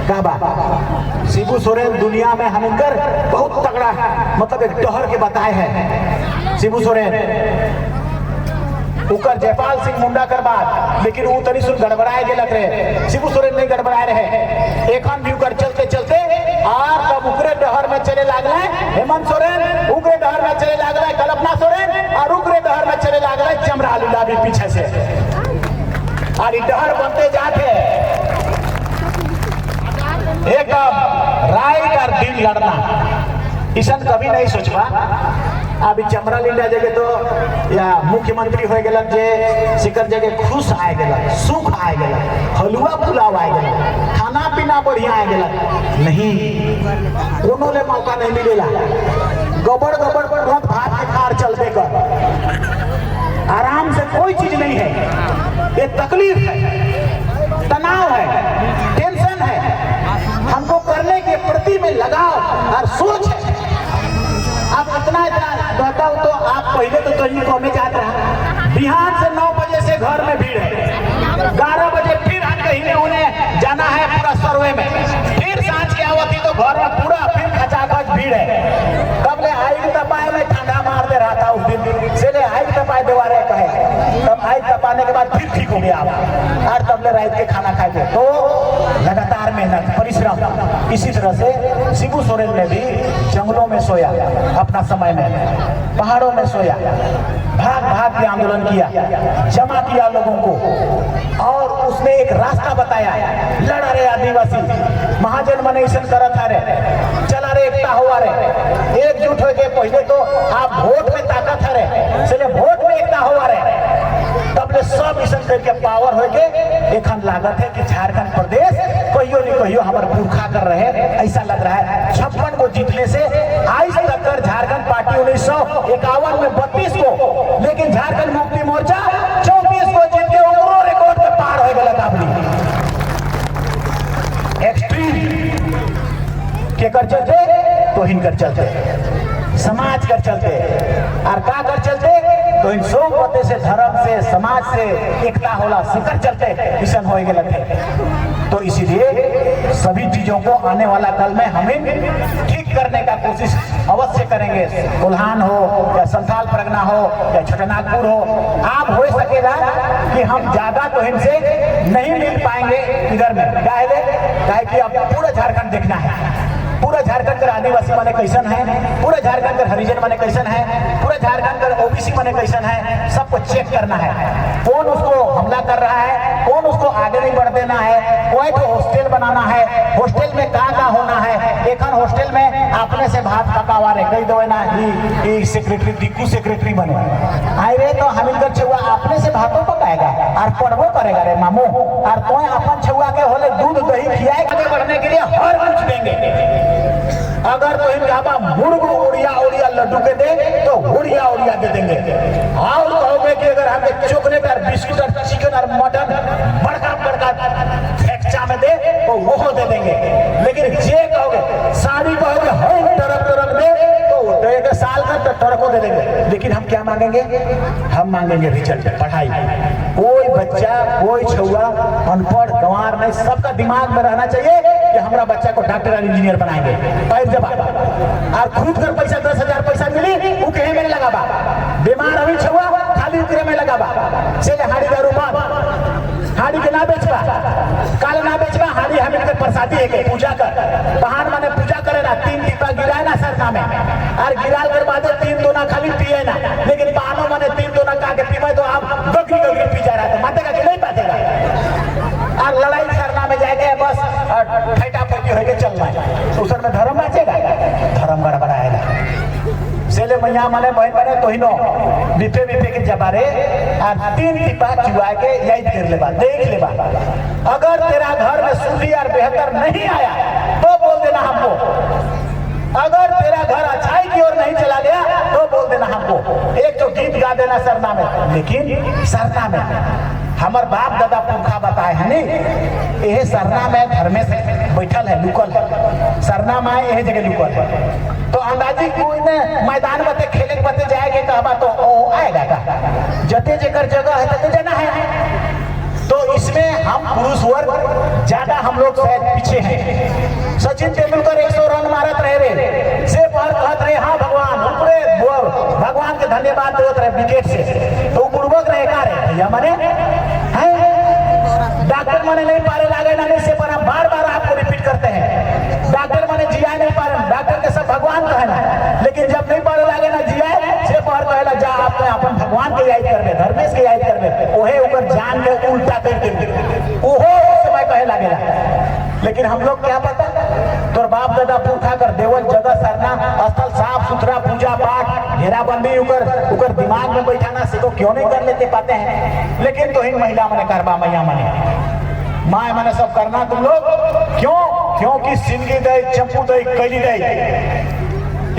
कहबा। शिबू सोरेन दुनिया में हमिंकर बहुत तगड़ा मतलब एक डहर के बताए हैं शिबू सोरेन, उकर जयपाल सिंह मुंडा कर बात, लेकिन वो तरी सुन गड़बड़ाए गेलक रहे, शिबू सोरेन नहीं गड़बड़ाए रहे। एखन भी उकर चलते चलते और तब उकरे डहर में चले लागल हेमंत सोरेन, उकरे डहर में चले लागल कल्पना सोरेन और उकरे डहर में चले लागल चमरा लुला भी पीछे से, और डहर बनते जाते एकदम राय का दिन लड़ना, ईशन कभी नहीं सोचबा। अभी चमरा लीला जगह तो या मुख्यमंत्री हो गए जे सिकर जगह खुश आए गए, सुख आए गए, हलुआ पुलाव आए गए, खाना पीना बढ़िया आए गए, नहीं कोनो ले मौका नहीं मिलेला। गबड़ पर भात के कार चलते कर आराम से कोई चीज नहीं है, ये तकलीफ है, तनाव है, टेंशन है, हमको करने के प्रति में लगाव और सोच है। अब इतना कहता हूँ तो आप पहले तो कहीं कॉमे जात रहा, बिहार से 9 बजे से घर में भीड़ है, 11 बजे फिर कहीं उन्हें जाना है पूरा सर्वे में, फिर सांझ के आवती तो घर में पूरा फिर खचाखच भीड़ है। कब ले आई तपाए में ठंडा मार दे रहा था उस दिन से, ले आई तपाए देवारे कहे, तब आई तपाने के बाद फिर ठीक हो गया आप, और तब ले रात के खाना खाए थे। तो लगातार मेहनत परिश्रम, इसी तरह से शिबू सोरेन ने भी जंगलों में सोया, अपना समय में पहाड़ों में सोया, भाग के आंदोलन किया, जमा किया लोगों को, और उसने एक रास्ता बताया, लड़ा रे आदिवासी महाजन मने ऐसा करत रे, चला रे एकता हुआ रे, एकजुट हो के पहले तो आप वोट में ताकत है रे, चले वोट में एकता हुआ रे, तब ले सब ऐसा करके पावर हो के एखन लागत है कि झारखंड प्रदेश कहियो नहीं कहियो हमारे भूखा कर रहे, ऐसा लग रहा है। 56 को जीतने से आज तक 1951 में 32 को, लेकिन झारखंड मुक्ति मोर्चा 34 को जीत के उम्र रिकॉर्ड के पार हो गया। काबली एक्सट्रीम के कर चलते तो हिनकर चलते, समाज कर चलते, और का कर चलते तो इन सो पते से, धर्म से, समाज से एकता होला सिकर चलते किशन हो गए। तो इसीलिए सभी चीजों को आने वाला कल में हमें ठीक करने का कोशिश अवश्य करेंगे। कोल्हान हो या संथाल परगना हो या छोटानागपुर हो, आप हो सकेगा कि हम ज्यादा तो इनसे नहीं मिल पाएंगे इधर में, काहे कि अब पूरा झारखंड देखना है। पूरा झारखंड का आदिवासी माने कैसन है, पूरा झारखंड का हरिजन माने कैसन है, पूरा झारखंड का ओबीसी माने कैसन है, सबको चेक करना है। कौन उसको हमला कर रहा है, कौन उसको आगे नहीं बढ़ देना है, कोई तो हॉस्टल बनाना है, हॉस्टल में कहाँ होना है। एक हॉस्टल में अपने से भात पकावा रे कही दो ना, ये सेक्रेटरी दिक्कू सेक्रेटरी बने आए रे, तो हमिलकर छुआ अपने से भातों पकाएगा और पढ़वो करेगा रे मामू, और कोई अपन छुआ के होले दूध दही खिलाए आगे बढ़ने के लिए हर कुछ देंगे। अगर तो इनका मुर्ग उड़िया उड़िया लड्डू के दे तो उड़िया उड़िया दे देंगे। और कहोगे कि अगर हमें चॉकलेट और बिस्कुट और चिकन और मटन बड़का बड़का फैक्चा में दे तो वो दे देंगे। लेकिन जे कहोगे साड़ी कहोगे हम टरक टरक दे तो एक साल का तो टरको दे देंगे। लेकिन हम क्या मांगेंगे, हम मांगेंगे रिजल्ट, पढ़ाई। कोई बच्चा कोई छुआ अनपढ़ गंवार नहीं, सबका दिमाग में रहना चाहिए कि हमारा बच्चा को डॉक्टर और इंजीनियर बनाएंगे। जब और खुद कर पैसा 10,000 पैसा मिली वो कहे में लगा बा, बीमार अभी छुआ खाली उकरे में लगा बा, चले हाड़ी दारू बंद, हाड़ी के ना बेचबा, काल ना बेचबा, हाड़ी हमें के प्रसादी है के पूजा कर, बहान माने पूजा करे ना, 3 टीपा गिराए ना सरना में, और गिराल कर बाद 3 दोना खाली पिए ना, लेकिन बहानो माने 3 दोना का के पीवे तो आप गगरी गगरी पी जा रहा है, मातेगा कि नहीं पातेगा। और लड़ाई सरना में जाएगा बस फैटा फैटी होके चलना है, तो उसर में धर्म बचेगा, धर्म गड़बड़ाएगा। सेले मैया माने बहन बने तो ही नो बिफे बिफे के जबारे और 3 टिपा चुआ के याद कर लेबा, देख लेबा। अगर तेरा घर में सुधी और बेहतर नहीं आया तो बोल देना हमको, अगर तेरा घर अच्छाई की ओर नहीं चला गया तो बोल देना हमको। एक तो गीत गा देना सरना में, लेकिन सरना में हमार बाप दादा पुरखा बताए है नहीं, यह सरना में धर्मे से बैठल है, लुकल है, सरना में यह जगह लुकल है। तो अंदाजी कोई ने मैदान बते खेले बते जाएंगे कहबा तो ओ आएगा का, जते जेकर जगह है तते जना है। तो इसमें हम पुरुष वर्ग ज्यादा हम लोग शायद पीछे हैं। सचिन तेंदुलकर 100 रन मारत रहे से पर कहत रहे हाँ भगवान ऊपरे भगवान के धन्यवाद देते रहे विकेट से, तो पूर्वक रहे का रे भैया माने डॉक्टर माने नहीं पारे लागे ना से पर हम बार बार आपको रिपीट करते हैं, डॉक्टर माने जिया नहीं पारे, डॉक्टर के सब भगवान कहना, लेकिन जब नहीं पारे लागे ना जिया से पर कहला जा आप अपन भगवान के याद करबे, धर्मेश के याद करबे, ओहे ऊपर जान के उल्टा कर देंगे, ओहो समय कहे लागेला। लेकिन हम लोग क्या पता, तोर बाप दादा पुरखा कर देवल जगह सरना स्थल साफ सुथरा पूजा पाठ घेराबंदी उकर दिमाग में बैठाना सीखो, क्यों नहीं कर लेते पाते हैं। लेकिन तो ही महिला मने करबा, मैया मने माए मने सब करना तुम लोग क्यों, क्योंकि सिंगी दई चंपू दई कैली दई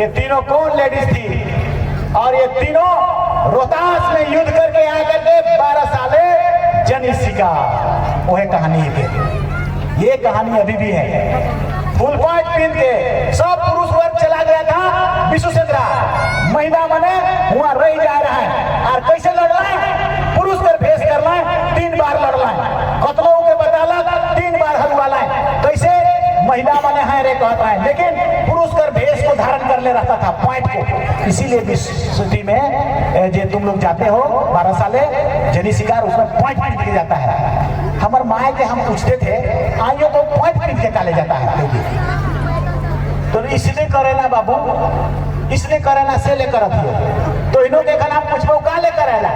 ये तीनों कौन लेडीज थी, और ये तीनों रोहतास में युद्ध करके आकर के 12 साले जनी सिका, वह कहानी है। ये कहानी अभी भी है। फुल पॉइंट पहन के सब पुरुष वर्ग चला गया था विश्वचंद्रा, महिला मने वहां रह जा रहा है, और कैसे लड़ रहा है, पुरुष कर भेष कर रहा है, 3 बार लड़ रहा है, कतलों के बताला 3 बार हलवाला है, कैसे महिला मने है रे कहता है, लेकिन पुरुष कर भेष को धारण कर ले रहता था पॉइंट को। इसीलिए विश्वती में जो तुम लोग जाते हो 12 साले जनी शिकार, उसमें पॉइंट पहन के जाता है। हमारे माए के हम पूछते थे आइयो तो पॉइंट पहन के काले जाता है, तो इसलिए करे ना बाबू, इसलिए करे ना से लेकर तो इन्हों के नाम पूछबो का लेकर आला,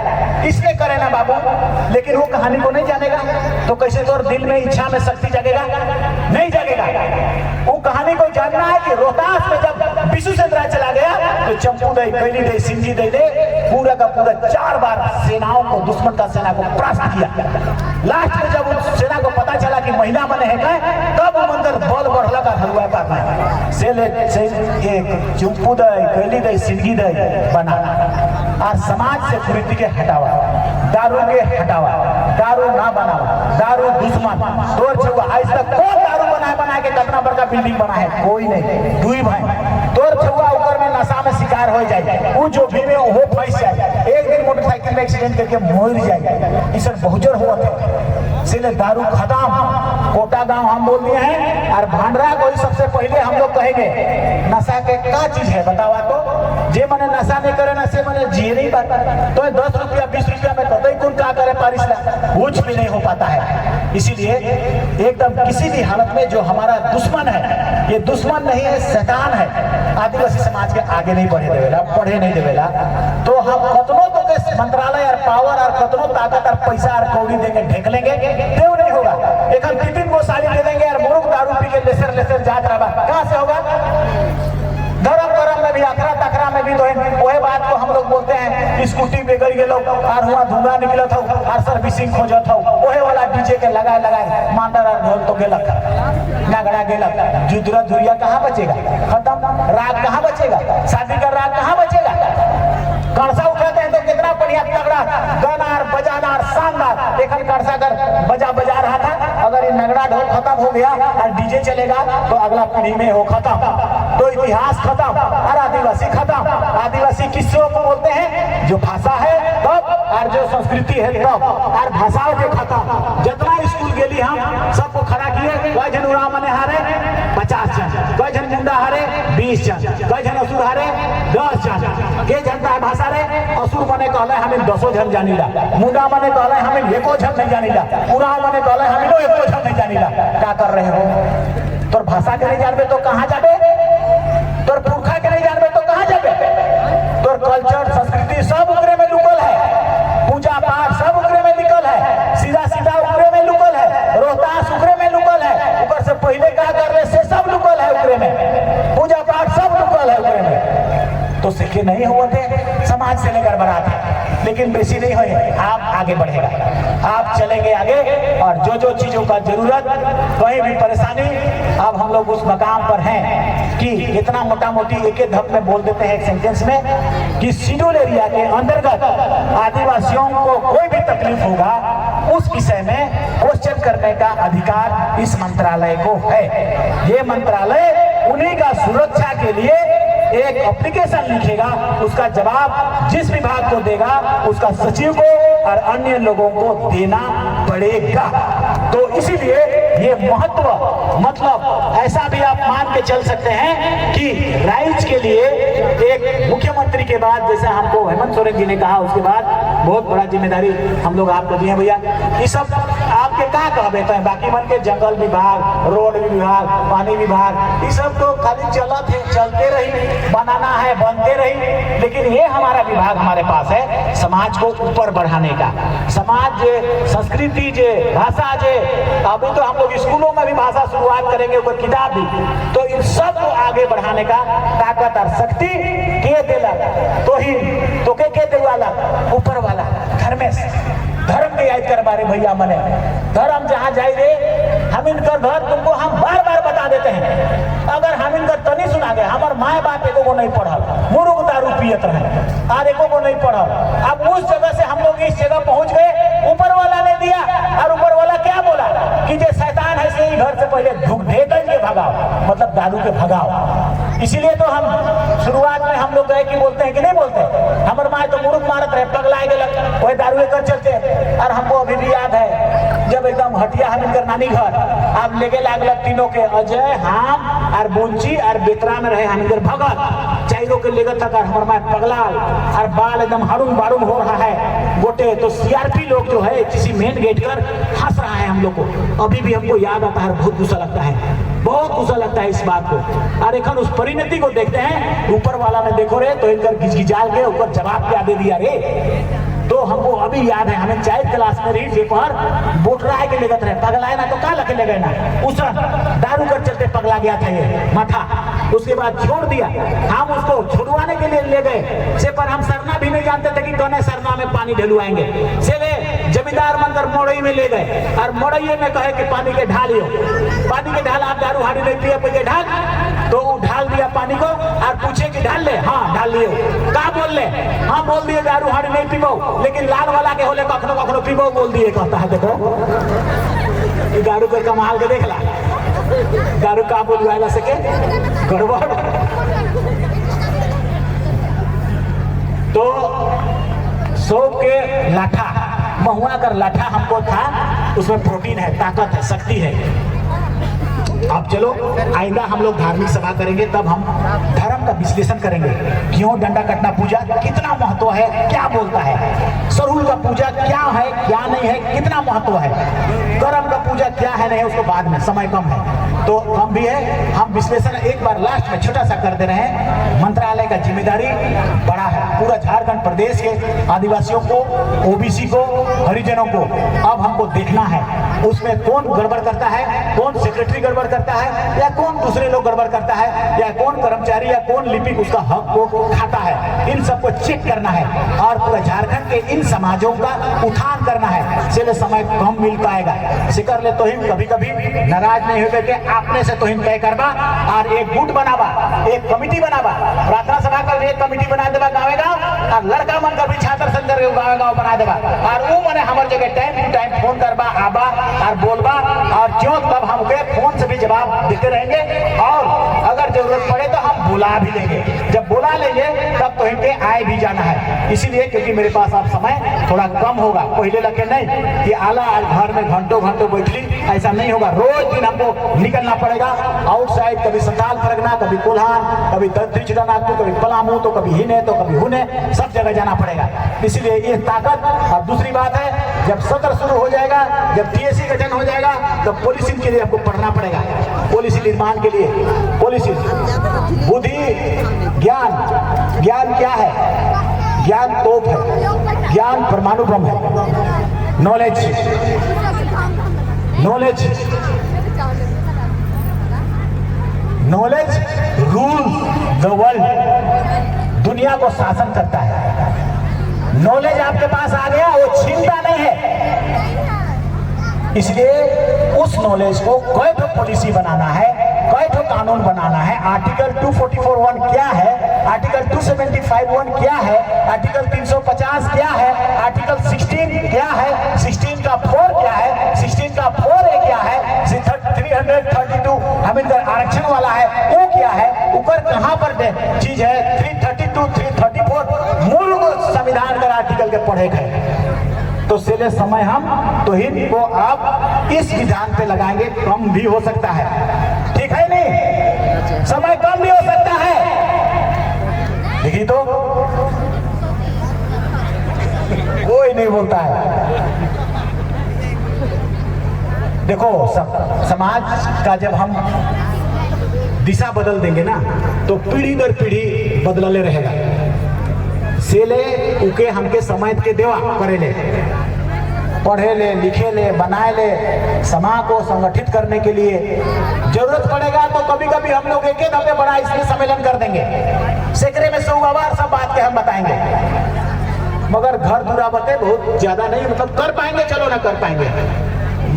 इसलिए करे ना बाबू। लेकिन वो कहानी को नहीं जानेगा तो कैसे तोर दिल में इच्छा में शक्ति जगेगा, नहीं जगेगा। वो कहानी को जानना है कि रोहतास में जब विश्वचंद्रा चला गया तो चंपू दई कैली दई सिंधी दई दे पूरा का पूरा 4 बार सेनाओं को, दुश्मन का सेना को परास्त किया। लास्ट में जब उस सेना को पता चला कि महिला बने हैं तब वो मंदिर बल बढ़ला का हलवा का से एक चुप्पू दई कैली दई सिंदगी दई बना और समाज से कुरीति के हटावा, दारू के हटावा, दारू ना बनावा, दारू दुश्मन तोड़ छुआ। आज तक कौन दारू बना के कितना बड़का बिल्डिंग बना है? कोई नहीं। दुई भाई तोड़ छुआ ऊपर में नशा में शिकार हो जाए, वो जो भी में वो फंस जाए, एक दिन मोटरसाइकिल में एक्सीडेंट करके मर जाए। इस बहुजन हुआ थे इसलिए दारू खत्म। कोटा गांव हम बोल दिए हैं और भांडरा को ही सबसे पहले हम लोग कहेंगे नशा के क्या चीज है बतावा तो। जे मने नशा नहीं करे ना से मने जिए नहीं पाता। तो 10 रुपया 20 रुपया में कतई कौन क्या करे पारिशला, कुछ भी नहीं हो पाता है। इसीलिए एकदम किसी भी हालत में जो हमारा दुश्मन है, ये दुश्मन नहीं है, शैतान है। आदिवासी समाज के आगे नहीं बढ़े देवेला, पढ़े नहीं देवेला। तो हम कतनों तो के मंत्रालय और पावर और कतनों ताकत और पैसा और कौड़ी देंगे ढेक लेंगे, देव नहीं होगा। एक हम 3 को साड़ी दे देंगे और मुर्ख दारू पी के लेसर जात रहा, कहां से होगा? धर्म करम में भी, अखरा तखरा में भी तो वही बात को हम लोग बोलते हैं। स्कूटी पे गई गेलो और हुआ धुआं निकलत हो और सर्विसिंग खोजत हो, वही वाला डीजे के लगाए मांडर और ढोल तो गेलक, नगड़ा गेलक, जुदरा धुरिया कहाँ बचेगा? खत्म। राग कहाँ बचेगा? शादी का राग कहाँ बचेगा? कड़सा उठाते हैं तो कितना बढ़िया तगड़ा गाना और बजाना और शानदार। एक कड़सा कर बजा रहा था, अगर ये नगड़ा ढोल खत्म हो गया और डीजे चलेगा तो अगला पीढ़ी में हो खत्म, तो इतिहास खत्म और आदिवासी खत्म। आदिवासी किसको बोलते हैं? जो भाषा है तब और जो संस्कृति है तब, और भाषाओं के खत्म। जितना स्कूल गेली हम सबको खड़ा किए, कई जन उड़ा मने हारे 50 जन, कई जन मुंडा हारे 20 जन, कई जन असुर हारे 10 जन। के जनता है भाषा रे? असुर मने कहले हमें 10 जन जानीला, मुंडा मने कहले हमें 1 जन नहीं जानीला, उड़ा मने कहले हमें 1 जन नहीं जानीला। क्या कर रहे हो? तोर भाषा के नहीं जानबे तो कहाँ जाबे? तोर पुरखा के नहीं जानबे तो कहाँ जाबे? तोर कल्चर संस्कृति सब उकरे में लुकल है, पूजा पाठ सब उकरे में लिखल है, सीधा उकरे में लुकल है, रोहतास उकरे में लुकल है, ऊपर से पहले क्या कर रहे से सब लुकल है उकरे में, पूजा पाठ सब लुकल है उकरे में। तो सीखे नहीं हुए थे, समाज से लेकर बरात है, लेकिन बेसी नहीं हुए। आप आगे बढ़ेगा, आप चलेंगे आगे, और जो चीजों का जरूरत, कहीं भी परेशानी, अब हम लोग उस मकाम पर हैं कि इतना मोटा मोटी एक धप में बोल देते हैं एक सेंटेंस में कि शेड्यूल एरिया के अंतर्गत आदिवासियों को कोई भी तकलीफ होगा उस विषय में क्वेश्चन करने का अधिकार इस मंत्रालय को है। ये मंत्रालय उन्हीं का सुरक्षा के लिए एक एप्लीकेशन लिखेगा, उसका जवाब जिस विभाग को देगा उसका सचिव को और अन्य लोगों को देना पड़ेगा। तो इसीलिए ये महत्व, मतलब ऐसा भी आप मान के चल सकते हैं कि राज्य के लिए एक मुख्यमंत्री के बाद, जैसे हमको हेमंत सोरेन जी ने कहा, उसके बाद बहुत बड़ा जिम्मेदारी हम लोग आपको दिए भैया। ये सब आपके कहाँ कहबे तो बाकी मन के जंगल विभाग, रोड विभाग, पानी विभाग, ये सब तो खाली चलते रही, बनाना है बनते रही। लेकिन ये हमारा विभाग हमारे पास है समाज को ऊपर बढ़ाने का, समाज संस्कृति जे भाषा जे, अभी तो हम लोग स्कूलों में भी भाषा शुरुआत करेंगे, ऊपर किताब भी, तो इन सब को आगे बढ़ाने का ताकत और शक्ति के देला तो ही तो के दे वाला ऊपर वाला धर्म के याद कर बारे भैया मने धर्म जहाँ जाए रे, हम इनका घर तुमको हम बार बार बता देते हैं। अगर हम इनका तनी सुना गए, हमार माए बाप एको को नहीं पढ़ल, मुर्ग दारू पियत रहे और एको को नहीं पढ़ल। अब उस जगह से हम लोग इस जगह पहुंच गए, ऊपर वाला ने दिया, और ऊपर वाला क्या बोला कि जे शैतान है से घर से पहले ढेकन के भगाओ, मतलब दारू के भगाओ। इसीलिए तो हम शुरुआत में हम लोग गए कि बोलते हैं कि नहीं बोलते, हमारे माए तो मुर्ग मारत रहे, पगलाए गलत, वही दारू कर चलते। और हमको अभी भी याद है जब एकदम हटिया हम इनकर नानी घर, अब लेके लागलक तीनों के, अजय, हम और बुंची और बेतरा में रहे हम इधर भगत, चारों के लेकर तक हमारे माए पगला और बाल एकदम हड़ुम बाड़ुम हो रहा है गोटे। तो सीआरपी लोग जो है किसी मेन गेट कर हंस रहा है हम लोग को, अभी भी हमको याद आता है, बहुत गुस्सा लगता है, बहुत गुस्सा लगता है इस बात को। और एक उस परिणति को देखते हैं, ऊपर वाला ने देखो रे तो इनकर गिजगिजाल के ऊपर जवाब क्या दे दिया रे। तो हमको अभी याद है, हमें 4th क्लास में रही पर बोटराए के लेगत रहे, पगलाए ना तो कहाँ लगे लगे ना, उस दारू कर चलते पगला गया था ये माथा। उसके बाद छोड़ दिया, हम उसको छुड़वाने के लिए ले गए से, पर हम सरना भी नहीं जानते थे कि कौन सरना में पानी ढलवाएंगे से ले। जब जमींदार बनकर मोड़ई में ले गए और मोड़ई में कहे कि पानी के ढालियो, पानी के ढाल, आप दारू हाड़ी नहीं पिए पे ढाल, तो वो ढाल दिया पानी को और पूछे कि ढाल ले, हाँ ढाल लियो, का बोल ले, हाँ बोल दिए दारू हाड़ी नहीं पीबो, लेकिन लाल वाला के होले कखनो कखनो पीबो बोल दिए, कहता है देखो दारू के कमाल के देख ला, दारू का बोलवाला सके गड़बड़। तो सौंफ के लाठा, महुआ कर लाठा हमको था, उसमें प्रोटीन है, ताकत है, शक्ति है। अब चलो आइंदा हम लोग धार्मिक सभा करेंगे, तब हम धर्म का विश्लेषण करेंगे, क्यों डंडा कटना पूजा कितना महत्व है, क्या बोलता है, सरूल का पूजा क्या है क्या नहीं है, कितना महत्व है, करम का पूजा क्या है नहीं है, उसको बाद में, समय कम है तो कम भी है। हम विश्लेषण एक बार लास्ट में छोटा सा कर दे रहे हैं। मंत्रालय का जिम्मेदारी बड़ा है, पूरा झारखंड प्रदेश के आदिवासियों को, ओबीसी को, हरिजनों को अब हमको देखना है, उसमें कौन गड़बड़ करता है, कौन सेक्रेटरी गड़बड़ करता है, या कौन दूसरे लोग गड़बड़ करता है, या कौन कर्मचारी या कौन लिपिक उसका हक को खाता है, इन सबको चेक करना है और पूरा झारखंड के इन समाजों का उत्थान करना है। चले समय कम मिल पाएगा, सिकर ले तो ही कभी कभी नाराज नहीं होकर के आपने से तो ही तय करवा और एक गुट बनावा, एक कमिटी बनावा, प्रार्थना सभा का एक कमिटी बना देवा गाँव गाँव, और लड़का मन का भी छात्र संघ गाँव गाँव बना देवा, और वो मैंने हमारे जगह टाइम टू टाइम फोन करवा आबा और बोलबा, और जो तब हमके फोन से भी जवाब देते रहेंगे, और अगर जरूरत पड़े तो हम बुला भी लेंगे, जब बुला लेंगे तब तो इनके आए भी जाना है। इसीलिए क्योंकि मेरे पास अब समय थोड़ा कम होगा, पहले लगे नहीं कि आला आज घर में घंटों घंटों बैठली, ऐसा नहीं होगा, रोज दिन हमको निकलना पड़ेगा आउटसाइड, कभी संताल परगना, कभी कोल्हान, कभी दक्षिण नागपुर, कभी पलामू, तो कभी हिने, तो कभी हुने, सब जगह जाना पड़ेगा। इसलिए ये ताकत। और दूसरी बात है, जब सत्र शुरू हो जाएगा, जब टीएससी गठन हो जाएगा, तो पॉलिसी के लिए आपको पढ़ना पड़ेगा, पॉलिसी निर्माण के लिए, पॉलिसी, बुद्धि, ज्ञान, ज्ञान क्या है, ज्ञान तोप है, ज्ञान परमाणु बम है, knowledge, knowledge, knowledge rule the world, दुनिया को शासन करता है। नॉलेज आपके पास आ गया, वो छीनता नहीं है, इसलिए उस नॉलेज को कोई तो पॉलिसी बनाना है, कोई तो कानून बनाना है। आर्टिकल 244(1) क्या है, आर्टिकल 275(1) क्या है, आर्टिकल 350 क्या है, आर्टिकल 16 क्या है, 16 का 4 क्या है, 16 का 4A क्या है, 332 अम्बेडकर आरक्षण वाला है वो क्या है, ऊपर कहां पर चीज है, 332, 334 मूल संविधान का आर्टिकल के पढ़े गए। तो चले समय हम तो हिंद को आप इस विधान पे लगाएंगे, कम भी हो सकता है, ठीक है नहीं, समय कम भी हो सकता है। देखिए तो कोई नहीं बोलता है। देखो समाज का जब हम दिशा बदल देंगे ना, तो पीढ़ी दर पीढ़ी बदलले रहेगा। सेले उके हमके समय के देवा करे ले, पढ़े ले, लिखे ले, बनाए ले, समाज को संगठित करने के लिए जरूरत पड़ेगा तो कभी कभी हम लोग एक दफे बड़ा इसलिए सम्मेलन कर देंगे, सेकरे में 100 बार सब बात के हम बताएंगे, मगर घर दूरा बते बहुत ज्यादा नहीं, मतलब कर पाएंगे, चलो ना कर पाएंगे,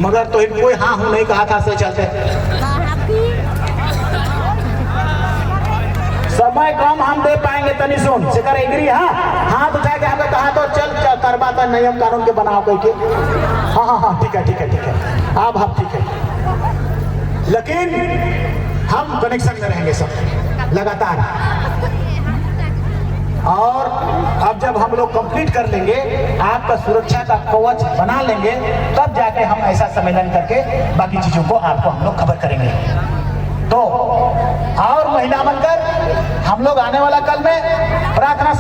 मगर तो कोई हाँ हूं नहीं कहा था से चलते। समय कम हम दे पाएंगे, तनी सुन शिकर एग्री, हाँ हाथ उठा के हमें कहा तो चल करवा था नियम कानून के बनाओ कह के, हाँ हाँ हाँ ठीक है ठीक है ठीक है, आप ठीक है, लेकिन हम कनेक्शन में रहेंगे सब लगातार। और अब जब हम लोग कंप्लीट कर लेंगे, आपका सुरक्षा का कवच बना लेंगे, तब जाके हम ऐसा सम्मेलन करके बाकी चीजों को आपको हम लोग खबर करेंगे। तो और महिला बनकर हम लोग आने वाला कल में प्रार्थना